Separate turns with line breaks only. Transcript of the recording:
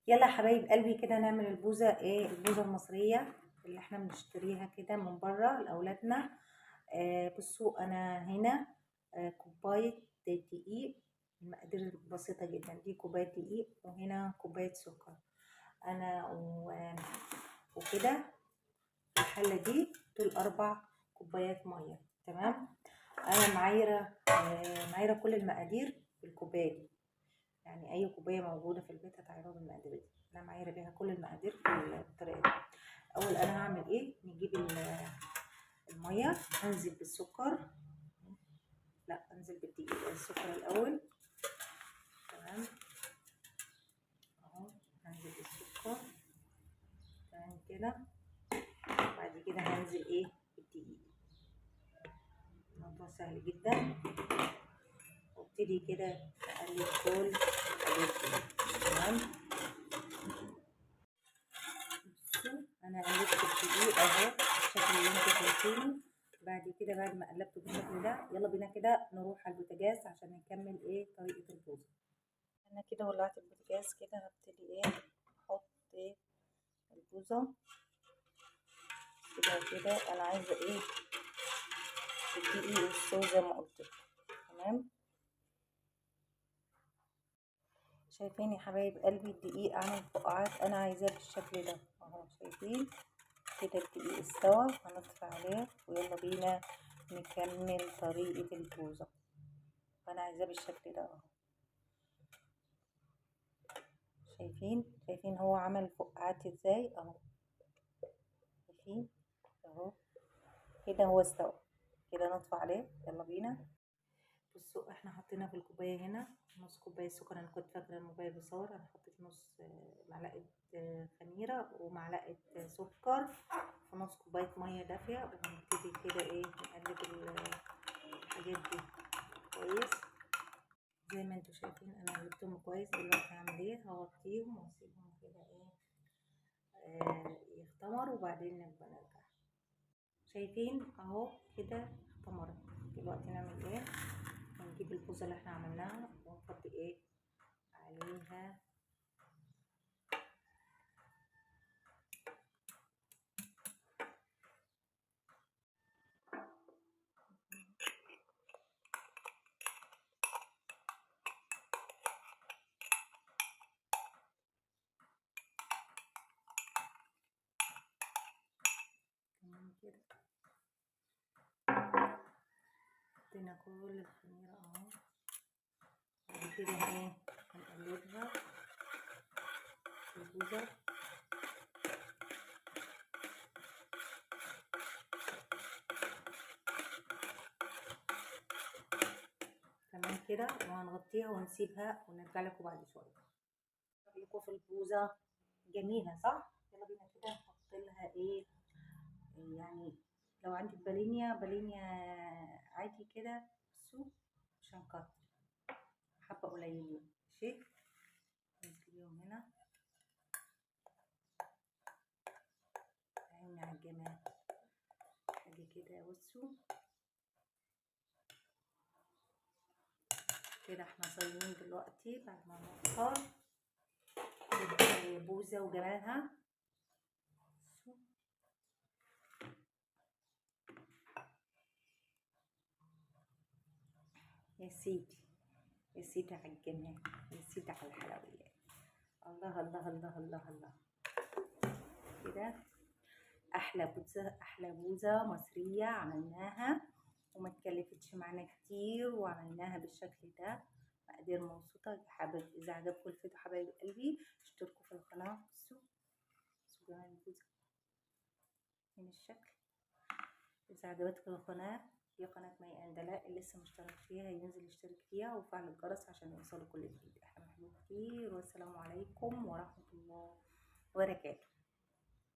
يلا يا حبايب قلبي كده نعمل البوزة البوزة المصرية اللي احنا بنشتريها كده من بره لاولادنا. بصوا انا هنا كوباية دقيق. المقادير بسيطة جدا، دي كوباية دقيق وهنا كوباية سكر. انا وكده الحلة دي دول 4 كوبايات مية. تمام. انا معايرة كل المقادير بالكوباية دي، يعني اي كوبايه موجوده في البيت هتعيرها بالمقادير دي. انا معايره بيها كل المقادير بالطريقه دي. اول انا هعمل ايه، نجيب الميه، انزل بالسكر، لا انزل بالدقيق السكر الاول. تمام اهو، هنزل بالسكر تمام كده. بعد كده هنزل بالدقيق. الموضوع سهل جدا، وابتدي كده اقلب كل الحاجات دي. تمام. انا قلبت الدقيق اهو بالشكل اللي انتوا شايفينه. بعد كده بعد ما قلبته بالشكل ده، يلا بينا كده نروح على البوتاجاز عشان نكمل طريقه البوزه. انا كده ولعت البوتاجاز كده، هبتدي احط البوزه كده. انا عايزه الدقيق والسو زي ما قلت لكم. تمام. شايفين يا حبايب قلبي الدقيق عامل فقاعات، انا عايزاه بالشكل ده اهو. شايفين كده الدقيق استوى، هنطفي عليه ويلا بينا نكمل طريقة البوزة. فانا عايزاه بالشكل ده اهو. شايفين هو عمل فقاعات ازاي اهو. شايفين اهو كده هو استوى. كده نطفي عليه، يلا بينا. بصوا احنا حطينا في الكوبايه هنا نص كوبايه سكر. انا كنت فاكره الموبايل بيصور، انا حطيت نص معلقه خميره ومعلقه سكر في نص كوبايه ميه دافيه، وهنبتدي كده نقلب الحاجات دي كويس زي ما انتوا شايفين. انا قلبتهم كويس. دلوقتي هعمل هغطيهم واسيبهم كده يختمروا وبعدين نبقى نرجع. شايفين اهو كده اختمرت. دلوقتي نعمل هنجيب البوزة اللي احنا عملناها ونحط عليها. تمام كده، حطينا كل الخميرة اهو. بعد كده هنقلبها في البوزة. تمام كده، وهنغطيها ونسيبها ونرجع لكم بعد شوية. رأيكم في البوزة جميلة صح؟ يلا بينا كده نحط لها يعني لو عندك بالينيا عادي كده. بصوا مش هنكتر، حبة قليلين. ماشي، ننزليهم هنا. عيني على الجمال، حاجة كده. بصوا كده احنا صايمين دلوقتي بعد ما نفطر. بوزة وجمالها. يا سيدي يا سيدي على الجمال، يا سيدي على الحلويات. الله الله الله الله الله. كده احلى بوزة مصرية عملناها وما تكلفتش معانا كتير، وعملناها بالشكل ده. مقادير مبسوطة. اذا عجبكم الفيديو حبايب قلبي اشتركوا في القناة. بصوا جمال البوزة من الشكل. إذا عجبتكم القناة، هي قناة مي أندلاء، اللي لسه مشترك فيها ينزل يشترك فيها وفعل الجرس عشان يوصلوا كل جديد. احنا بنحبكم كتير، والسلام عليكم ورحمة الله وبركاته.